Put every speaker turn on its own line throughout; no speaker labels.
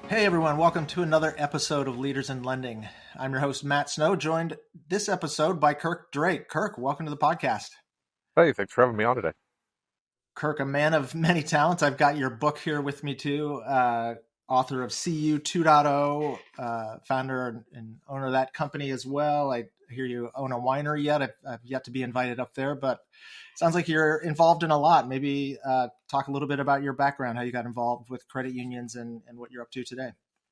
Hey everyone, welcome to another episode of Leaders in Lending. I'm your host, Matt Snow, joined this episode by Kirk Drake. Kirk, welcome to the podcast.
Hey, thanks for having me on today.
Kirk, a man of many talents. I've got your book here with me too, author of CU2.0, founder and owner of that company as well. I hear you own a winery yet. I've yet to be invited up there, but it sounds like you're involved in a lot. Maybe talk a little bit about your background, how you got involved with credit unions and what you're up to today.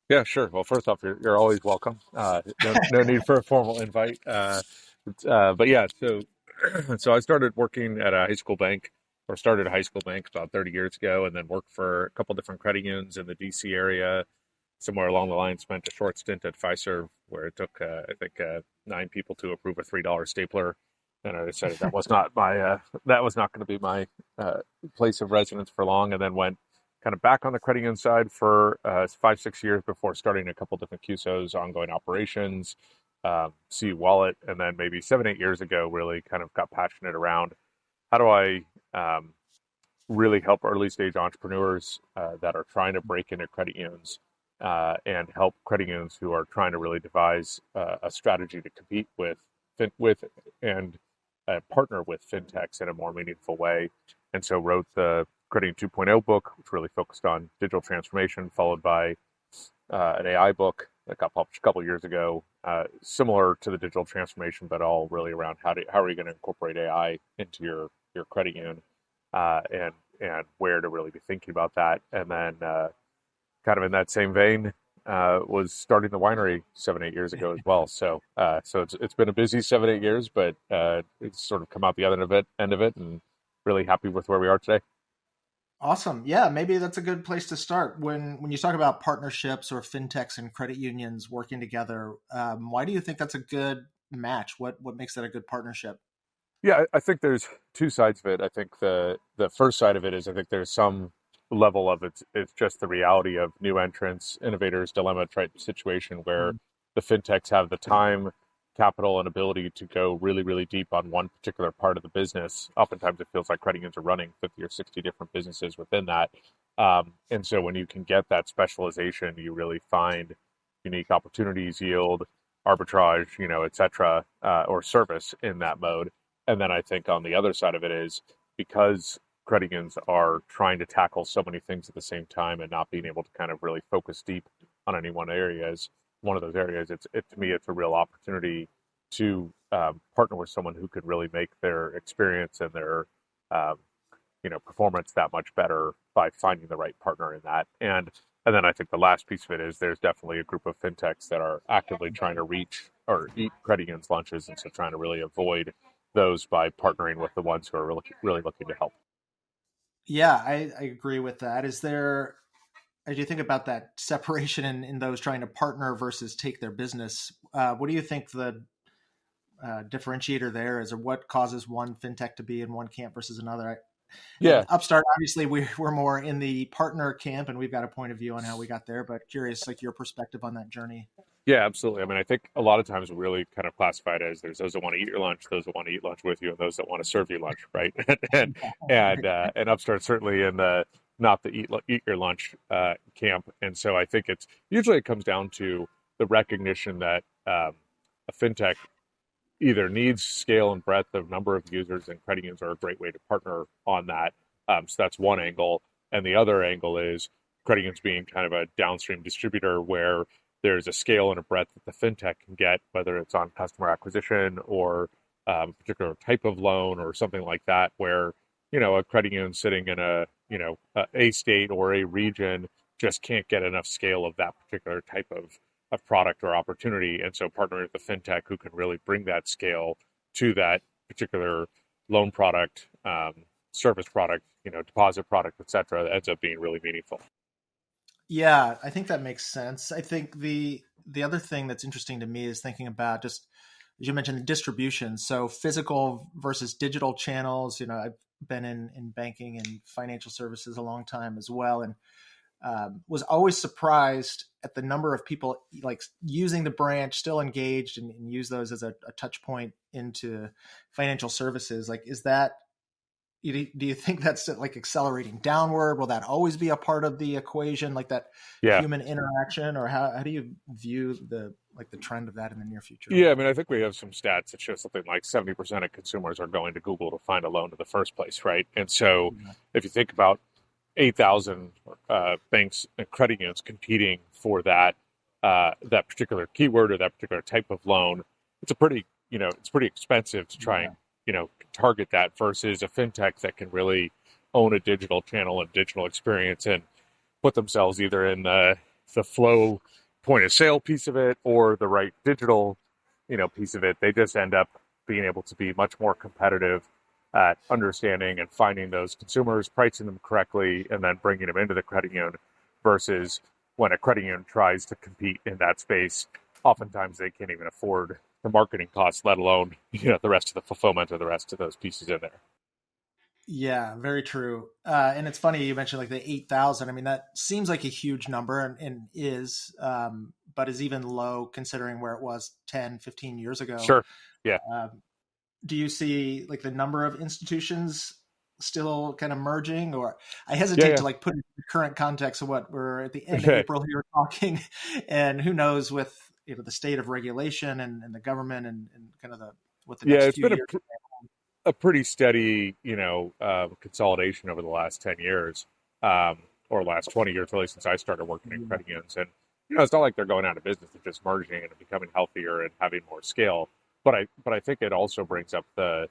Yeah, sure. Well, first off, you're always welcome. No need for a formal invite. But yeah, so I started working at a high school bank, or started a high school bank about 30 years ago, and then worked for a couple different credit unions in the DC area. Somewhere along the line, spent a short stint at Fiserv, where it took I think 9 people to approve a $3 stapler, and I decided that was not my that was not going to be my place of residence for long, and then went kind of back on the credit union side for 5-6 years before starting a couple different QSOs, ongoing operations, CU Wallet, and then maybe 7-8 years ago, really kind of got passionate around how do I really help early stage entrepreneurs that are trying to break into credit unions and help credit unions who are trying to really devise a strategy to compete with and partner with fintechs in a more meaningful way. And so wrote the Credit 2.0 book, which really focused on digital transformation, followed by an AI book that got published a couple of years ago, similar to the digital transformation, but all really around how are you going to incorporate AI into your credit union, and where to really be thinking about that. And then kind of in that same vein, was starting the winery 7-8 years ago as well. So it's been a busy 7-8 years, but it's sort of come out the other end of it, and really happy with where we are today.
Awesome. Yeah, maybe that's a good place to start. When you talk about partnerships or fintechs and credit unions working together, why do you think that's a good match? What makes that a good partnership?
Yeah, I think there's two sides of it. I think the first side of it is I think there's some level of it's just the reality of new entrants, innovators, dilemma type situation where
Mhm.
the fintechs have the time, capital, and ability to go really, really deep on one particular part of the business. Oftentimes, it feels like credit unions are running 50 or 60 different businesses within that. And so when you can get that specialization, you really find unique opportunities, yield, arbitrage, et cetera, or service in that mode. And then I think on the other side of it is because credit unions are trying to tackle so many things at the same time and not being able to kind of really focus deep on any one area is one of those areas. To me, it's a real opportunity to partner with someone who could really make their experience and their um, performance that much better by finding the right partner in that. And then I think the last piece of it is there's definitely a group of fintechs that are actively trying to reach or eat credit unions lunches, and so trying to really avoid those by partnering with the ones who are really looking to help.
Yeah, I agree with that. As you think about that separation in those trying to partner versus take their business, what do you think the differentiator there is, or what causes one fintech to be in one camp versus another? At
Yeah,
Upstart, obviously, we're more in the partner camp, and we've got a point of view on how we got there. But curious, like your perspective on that journey.
yeah, absolutely. I mean, I think a lot of times we really kind of classify it as there's those that want to eat your lunch, those that want to eat lunch with you, and those that want to serve you lunch, right? And Upstart certainly in the not the eat your lunch camp. And so I think it comes down to the recognition that a fintech either needs scale and breadth of number of users, and credit unions are a great way to partner on that. So that's one angle. And the other angle is credit unions being kind of a downstream distributor where there's a scale and a breadth that the fintech can get, whether it's on customer acquisition or a particular type of loan or something like that, where, a credit union sitting in a state or a region just can't get enough scale of that particular type of product or opportunity. And so partnering with the fintech who can really bring that scale to that particular loan product, service product, deposit product, et cetera, ends up being really meaningful.
Yeah, I think that makes sense. I think the other thing that's interesting to me is thinking about, just as you mentioned, the distribution. So physical versus digital channels. I've been in banking and financial services a long time as well, and was always surprised at the number of people like using the branch, still engaged, and use those as a touch point into financial services. Like, is that do you think that's like accelerating downward? Will that always be a part of the equation, like that
Yeah.
human interaction, or how do you view the trend of that in the near future?
Yeah, I mean, I think we have some stats that show something like 70% of consumers are going to Google to find a loan in the first place, right? And so
Yeah.
if you think about 8,000 banks and credit unions competing for that particular keyword or that particular type of loan, it's a pretty, it's pretty expensive to try and, target that versus a fintech that can really own a digital channel and digital experience and put themselves either in the flow point of sale piece of it or the right digital, piece of it. They just end up being able to be much more competitive at understanding and finding those consumers, pricing them correctly, and then bringing them into the credit union versus when a credit union tries to compete in that space, oftentimes they can't even afford the marketing costs, let alone, the rest of the fulfillment or the rest of those pieces in there.
Yeah, very true. And it's funny you mentioned like the 8,000. I mean, that seems like a huge number and is, but is even low considering where it was 10, 15 years ago.
Sure. Yeah.
Do you see like the number of institutions still kind of merging, or I hesitate
Yeah.
to like put in the current context of what we're at the end of
Okay.
April here talking, and who knows with the state of regulation and the government and kind of what the
Yeah,
next
it's
few
been
years.
a pretty steady, consolidation over the last 10 years, or last 20 years, really, since I started working in credit unions. And, it's not like they're going out of business, they're just merging and becoming healthier and having more scale. But I think it also brings up the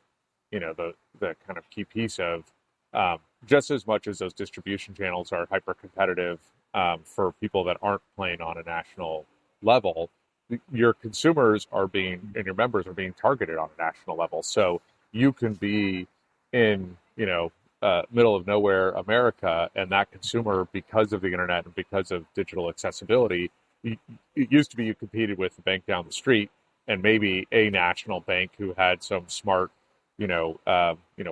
kind of key piece of, just as much as those distribution channels are hyper competitive, for people that aren't playing on a national level, your consumers are being and your members are being targeted on a national level. So you can be in, middle of nowhere America, and that consumer, because of the internet and because of digital accessibility, it used to be you competed with the bank down the street and maybe a national bank who had some smart,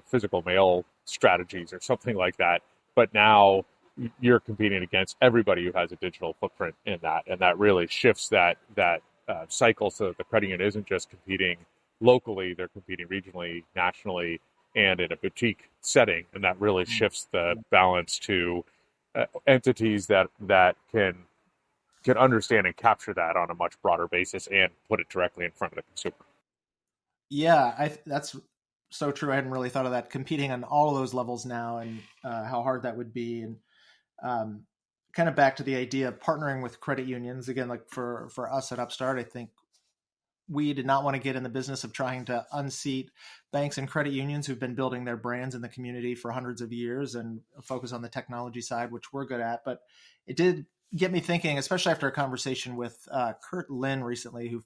physical mail strategies or something like that. But now you're competing against everybody who has a digital footprint in that, and that really shifts that cycle so that the credit union isn't just competing locally; they're competing regionally, nationally, and in a boutique setting, and that really shifts the balance to entities that can understand and capture that on a much broader basis and put it directly in front of the consumer.
Yeah, that's so true. I hadn't really thought of that, competing on all of those levels now, and how hard that would be. And kind of back to the idea of partnering with credit unions again, like for us at Upstart, I think we did not want to get in the business of trying to unseat banks and credit unions who've been building their brands in the community for hundreds of years and focus on the technology side, which we're good at. But it did get me thinking, especially after a conversation with Kurt Lin recently, who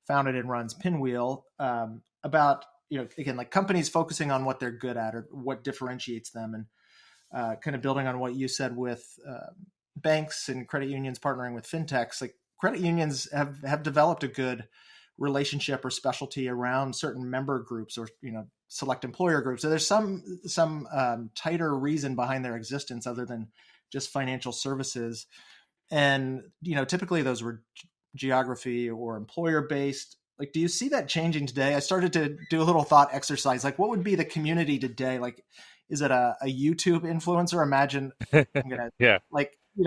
founded and runs Pinwheel, about, again, like companies focusing on what they're good at or what differentiates them, and kind of building on what you said with banks and credit unions partnering with fintechs. Like credit unions have developed a good relationship or specialty around certain member groups or select employer groups. So there's some tighter reason behind their existence other than just financial services. And typically those were geography or employer based. Like, do you see that changing today? I started to do a little thought exercise. Like, what would be the community today? Like, is it a YouTube influencer? Imagine I'm gonna
Yeah.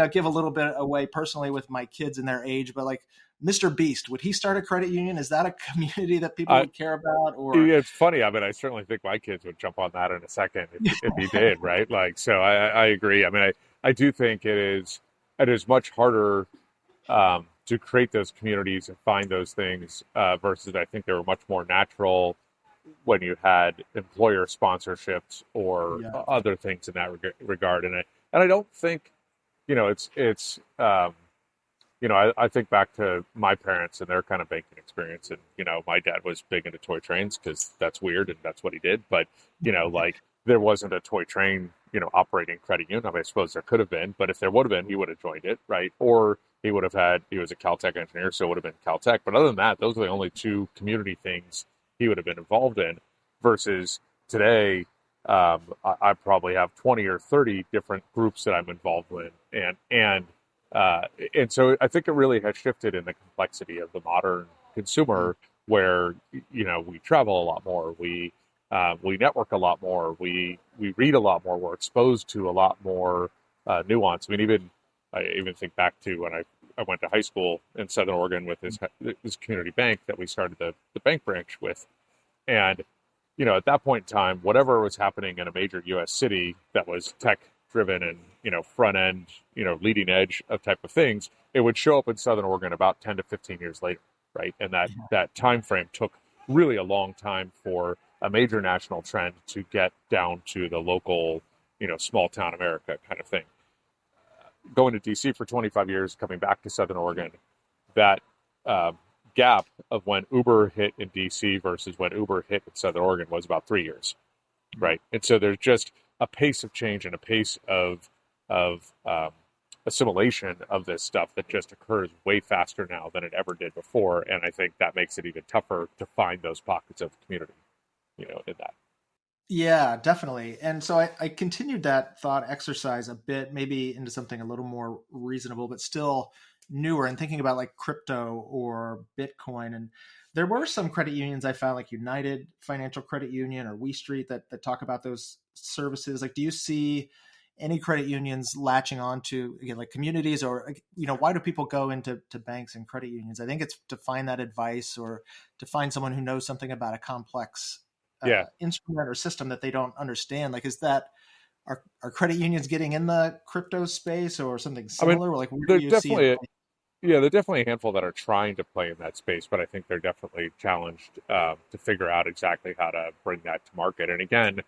give a little bit away personally with my kids and their age, but like Mr. Beast, would he start a credit union? Is that a community that people would care about? Or
It's funny. I mean, I certainly think my kids would jump on that in a second if he did, right? Like, so I agree. I mean, I do think it is much harder to create those communities and find those things versus I think they were much more natural when you had employer sponsorships or other things in that regard. And I don't think, it's I think back to my parents and their kind of banking experience. And, my dad was big into toy trains because that's weird and that's what he did. But, like there wasn't a toy train, operating credit union. I mean, I suppose there could have been, but if there would have been, he would have joined it, right? Or he was a Caltech engineer, so it would have been Caltech. But other than that, those are the only two community things he would have been involved in versus today. I probably have 20 or 30 different groups that I'm involved with. And so I think it really has shifted in the complexity of the modern consumer where, we travel a lot more. We We network a lot more. We read a lot more. We're exposed to a lot more nuance. I mean, I even think back to when I went to high school in Southern Oregon with this community bank that we started the bank branch with. And, at that point in time, whatever was happening in a major U.S. city that was tech driven and, front end, leading edge of type of things, it would show up in Southern Oregon about 10 to 15 years later, right? And that time frame took really a long time for a major national trend to get down to the local, small town America kind of thing. Going to DC for 25 years, coming back to Southern Oregon, that gap of when Uber hit in DC versus when Uber hit in Southern Oregon was about 3 years, right? And so there's just a pace of change and a pace of assimilation of this stuff that just occurs way faster now than it ever did before. And I think that makes it even tougher to find those pockets of community, in that.
Yeah, definitely. And so I continued that thought exercise a bit, maybe into something a little more reasonable, but still newer, and thinking about like crypto or Bitcoin. And there were some credit unions I found, like United Financial Credit Union or We Street, that talk about those services. Like, do you see any credit unions latching on to, again, like communities, or, why do people go into banks and credit unions? I think it's to find that advice, or to find someone who knows something about a complex instrument or system that they don't understand. Like, is that, are credit unions getting in the crypto space or something similar? Or like, where do you see it?
Yeah, there's definitely a handful that are trying to play in that space, but I think they're definitely challenged to figure out exactly how to bring that to market. And again,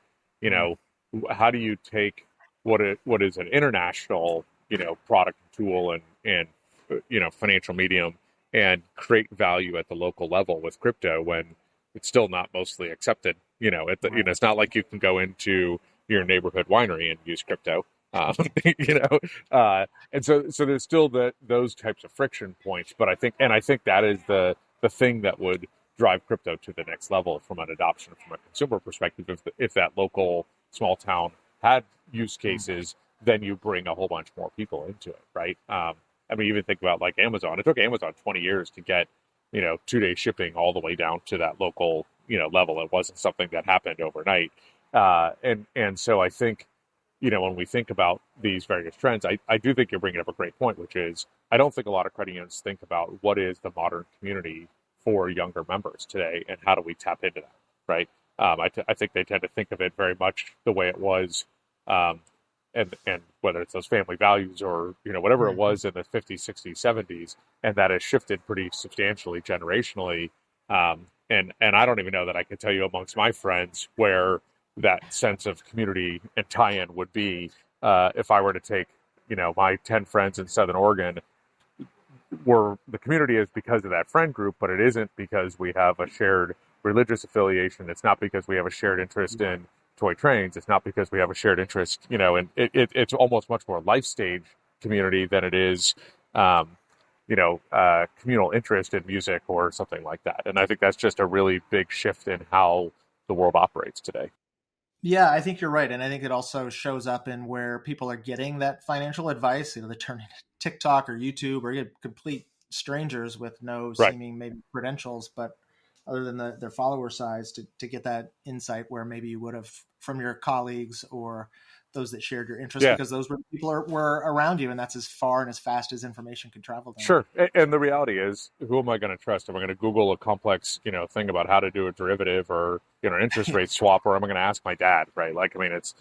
how do you take what is an international, product tool and financial medium, and create value at the local level with crypto when it's still not mostly accepted? It's not like you can go into your neighborhood winery and use crypto. And so there's still those types of friction points, but I think that is the thing that would drive crypto to the next level from an adoption from a consumer perspective. If that local small town had use cases, then you bring a whole bunch more people into it, right? Even think about like Amazon. It took Amazon 20 years to get 2-day shipping all the way down to that local level. It wasn't something that happened overnight, and so I think, when we think about these various trends, I do think you're bringing up a great point, which is I don't think a lot of credit unions think about what is the modern community for younger members today and how do we tap into that, right? I think they tend to think of it very much the way it was, and whether it's those family values or whatever it was in the 50s, 60s, 70s, and that has shifted pretty substantially generationally. And I don't even know that I can tell you amongst my friends where that sense of community and tie-in would be if I were to take, my 10 friends in Southern Oregon. The community is because of that friend group, but it isn't because we have a shared religious affiliation. It's not because we have a shared interest in toy trains. It's not because we have a shared interest, and it's almost much more life stage community than it is, communal interest in music or something like that. And I think that's just a really big shift in how the world operates today.
Yeah, I think you're right. And I think it also shows up in where people are getting that financial advice. They're turning to TikTok or YouTube, or get complete strangers with no
Right.
seeming maybe credentials, but other than their follower size, to get that insight where maybe you would have from your colleagues or those that shared your interest,
Yeah.
because those people were around you, and that's as far and as fast as information could travel then.
Sure. And the reality is, who am I going to trust? Am I going to Google a complex, thing about how to do a derivative or, an interest rate swap, or am I going to ask my dad, right? Like, it's,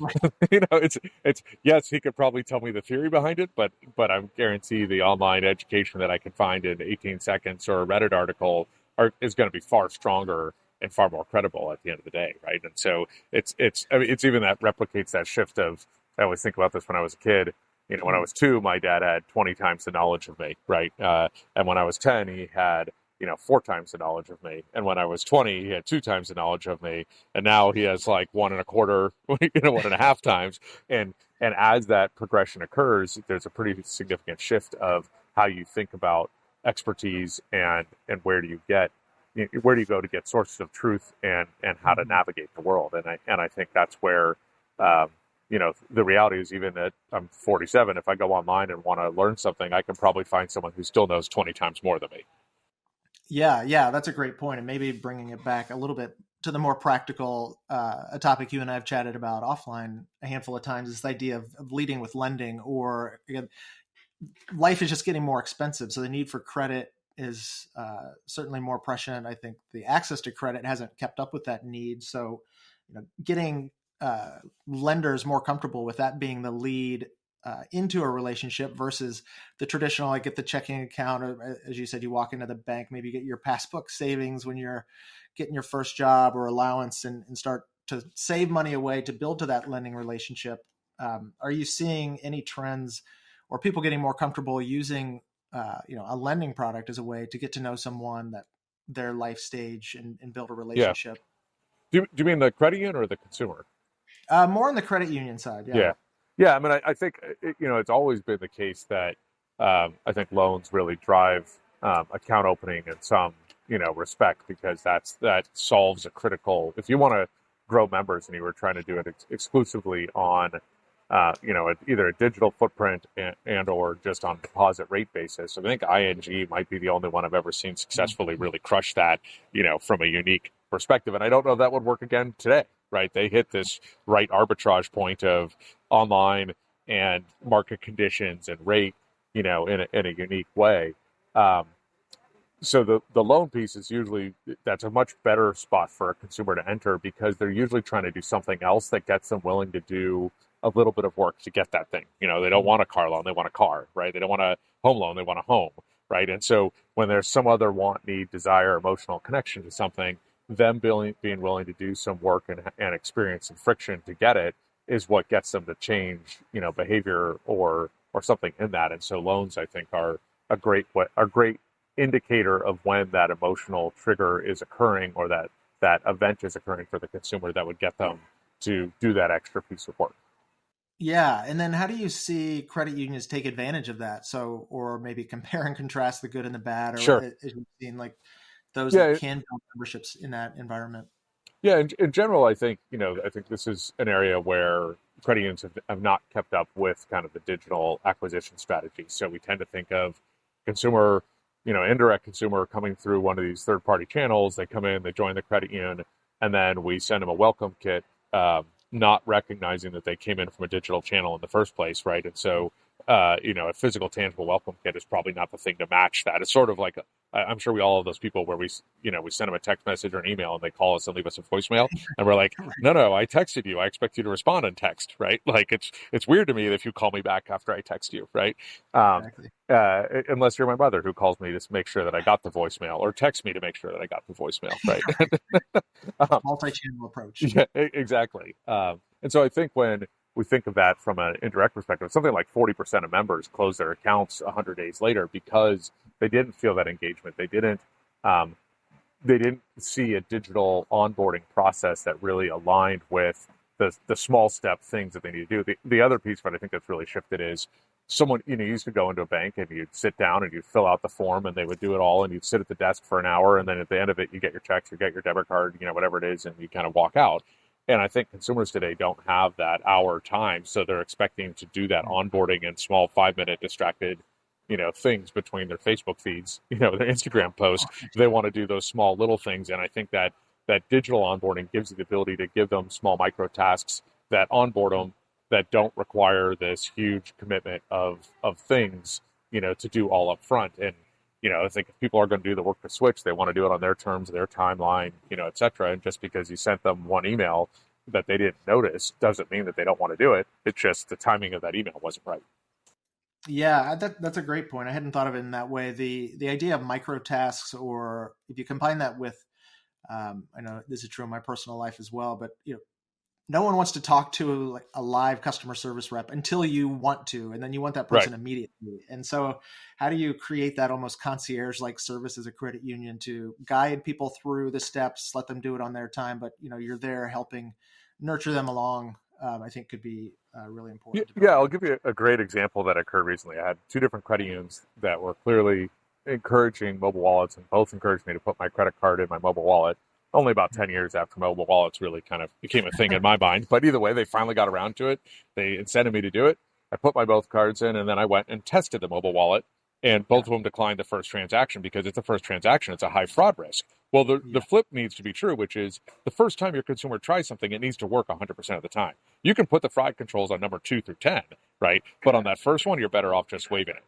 it's, yes, he could probably tell me the theory behind it, but I guarantee the online education that I can find in 18 seconds or a Reddit article is going to be far stronger and far more credible at the end of the day, right? And so it's even that replicates that shift of, I always think about this when I was a kid. When I was 2, my dad had 20 times the knowledge of me, right? And when I was 10, he had 4 times the knowledge of me. And when I was 20, he had 2 times the knowledge of me. And now he has like 1.25, 1.5 times. And as that progression occurs, there's a pretty significant shift of how you think about expertise and where do you go to get sources of truth and how to navigate the world. And I think that's where, the reality is, even that I'm 47, if I go online and want to learn something, I can probably find someone who still knows 20 times more than me.
Yeah, that's a great point. And maybe bringing it back a little bit to the more practical, a topic you and I have chatted about offline a handful of times, this idea of leading with lending, or again, life is just getting more expensive. So the need for credit is certainly more prescient. I think the access to credit hasn't kept up with that need. So, getting lenders more comfortable with that being the lead into a relationship versus the traditional, like, get the checking account, or as you said, you walk into the bank, maybe get your passbook savings when you're getting your first job or allowance, and start to save money away to build to that lending relationship. Are you seeing any trends or people getting more comfortable using a lending product as a way to get to know someone, that their life stage, and build a
Yeah.
relationship?
Do you mean the credit union or the consumer?
More on the credit union side. Yeah.
Yeah. Yeah. I mean, I think, it's always been the case that I think loans really drive account opening in some, respect, because that solves a critical, if you want to grow members and you were trying to do it exclusively on, either a digital footprint and or just on deposit rate basis. I think ING might be the only one I've ever seen successfully really crush that, from a unique perspective. And I don't know if that would work again today, right? They hit this right arbitrage point of online and market conditions and rate, in a unique way. So the loan piece is usually, that's a much better spot for a consumer to enter, because they're usually trying to do something else that gets them willing to do a little bit of work to get that thing. They don't want a car loan, they want a car, right? They don't want a home loan, they want a home, right? And so when there's some other want, need, desire, emotional connection to something, them being willing to do some work and experience some friction to get it is what gets them to change, behavior or something in that. And so loans, I think, are a great indicator of when that emotional trigger is occurring, or that event is occurring for the consumer that would get them to do that extra piece of work.
Yeah. And then how do you see credit unions take advantage of that? So, or maybe compare and contrast the good and the bad, or
Sure.
as you've seen, like those
Yeah.
that can build memberships in that environment.
Yeah. In general, I think, I think this is an area where credit unions have not kept up with kind of the digital acquisition strategy. So we tend to think of consumer, indirect consumer coming through one of these third-party channels. They come in, they join the credit union, and then we send them a welcome kit, not recognizing that they came in from a digital channel in the first place, right? And so, a physical, tangible welcome kit is probably not the thing to match that. It's sort of like, I'm sure we all have those people where we send them a text message or an email, and they call us and leave us a voicemail, and we're like, no, I texted you. I expect you to respond in text, right? Like, it's weird to me if you call me back after I text you, right?
Exactly.
Unless you're my mother, who calls me to make sure that I got the voicemail, or texts me to make sure that I got the voicemail, right?
Multi-channel approach.
Yeah, exactly. And so I think when we think of that from an indirect perspective, something like 40% of members close their accounts 100 days later because they didn't feel that engagement. They didn't see a digital onboarding process that really aligned with the small step things that they need to do. The other piece, but I think that's really shifted, is someone, used to go into a bank and you'd sit down and you'd fill out the form and they would do it all, and you'd sit at the desk for an hour, and then at the end of it, you get your checks, you get your debit card, whatever it is, and you kind of walk out. And I think consumers today don't have that hour time, so they're expecting to do that onboarding in small 5-minute distracted, things between their Facebook feeds, their Instagram posts. They want to do those small little things, and I think that digital onboarding gives you the ability to give them small micro tasks that onboard them, that don't require this huge commitment of things, to do all up front. And, I think if people are going to do the work to switch, they want to do it on their terms, their timeline, et cetera. And just because you sent them one email that they didn't notice doesn't mean that they don't want to do it. It's just the timing of that email wasn't right.
Yeah, that's a great point. I hadn't thought of it in that way. The idea of micro tasks, or if you combine that with, I know this is true in my personal life as well, but no one wants to talk to a live customer service rep until you want to, and then you want that person immediately. And so how do you create that almost concierge-like service as a credit union to guide people through the steps, let them do it on their time, but you're there helping nurture them along, I think could be really important.
Yeah, I'll give you a great example that occurred recently. I had 2 different credit unions that were clearly encouraging mobile wallets, and both encouraged me to put my credit card in my mobile wallet. Only about 10 years after mobile wallets really kind of became a thing in my mind. But either way, they finally got around to it. They incented me to do it. I put my both cards in, and then I went and tested the mobile wallet. and both of them declined the first transaction because it's a first transaction. It's a high fraud risk. Well, the
Yeah.
flip needs to be true, which is the first time your consumer tries something, it needs to work 100% of the time. You can put the fraud controls on number 2 through 10, right? But on that first one, you're better off just waiving it.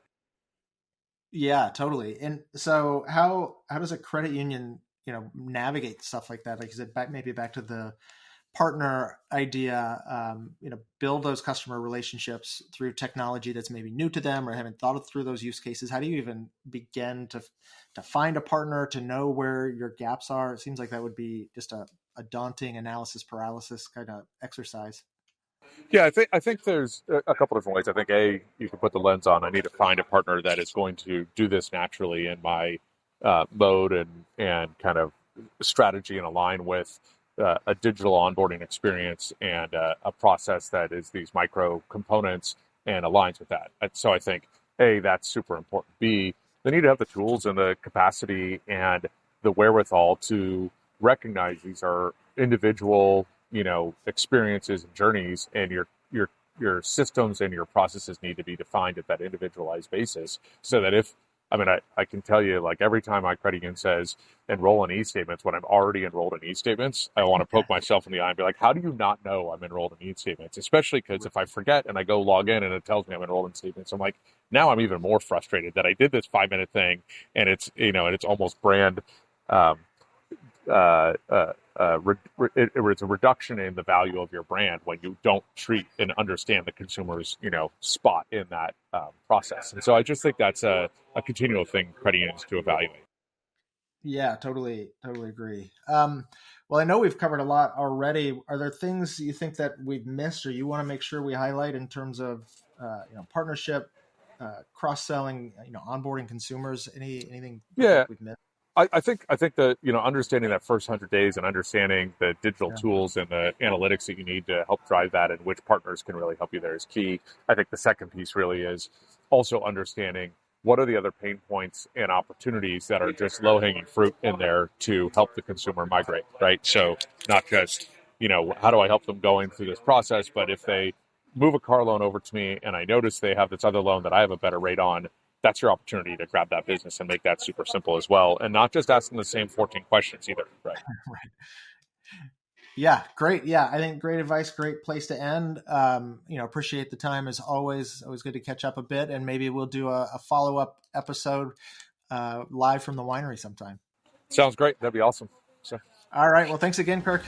Yeah, totally. And so how does a credit union, navigate stuff like that? Like, is it maybe back to the partner idea, build those customer relationships through technology that's maybe new to them or haven't thought it through those use cases? How do you even begin to find a partner, to know where your gaps are? It seems like that would be just a daunting analysis paralysis kind of exercise.
Yeah, I think there's a couple different ways. I think you can put the lens on. I need to find a partner that is going to do this naturally in my mode and kind of strategy and align with a digital onboarding experience and a process that is these micro components and aligns with that. So I think that's super important. B, they need to have the tools and the capacity and the wherewithal to recognize these are individual experiences and journeys, and your systems and your processes need to be defined at that individualized basis. So that I can tell you, like, every time my credit union says enroll in e-statements when I'm already enrolled in e-statements, I want to poke myself in the eye and be like, how do you not know I'm enrolled in e-statements? Especially because if I forget and I go log in and it tells me I'm enrolled in statements, I'm like, now I'm even more frustrated that I did this 5-minute thing, and it's almost brand um, it's a reduction in the value of your brand when you don't treat and understand the consumer's spot in that process. And so I just think that's a continual thing credit unions to evaluate.
Yeah, totally agree. Well, I know we've covered a lot already. Are there things you think that we've missed, or you want to make sure we highlight in terms of partnership, cross selling, onboarding consumers? Anything you feel
Yeah,
like we've missed?
I think that understanding that first 100 days and understanding the digital
Yeah.
tools and the analytics that you need to help drive that and which partners can really help you there is key. I think the second piece really is also understanding what are the other pain points and opportunities that are just low hanging fruit in there to help the consumer migrate, right? So not just how do I help them going through this process, but if they move a car loan over to me and I notice they have this other loan that I have a better rate on, that's your opportunity to grab that business and make that super simple as well. And not just asking the same 14 questions either, right?
Right. Yeah, great. Yeah, I think great advice, great place to end. Appreciate the time as always. Always good to catch up a bit, and maybe we'll do a follow up episode live from the winery sometime.
Sounds great. That'd be awesome. So
All right. Well, thanks again, Kirk.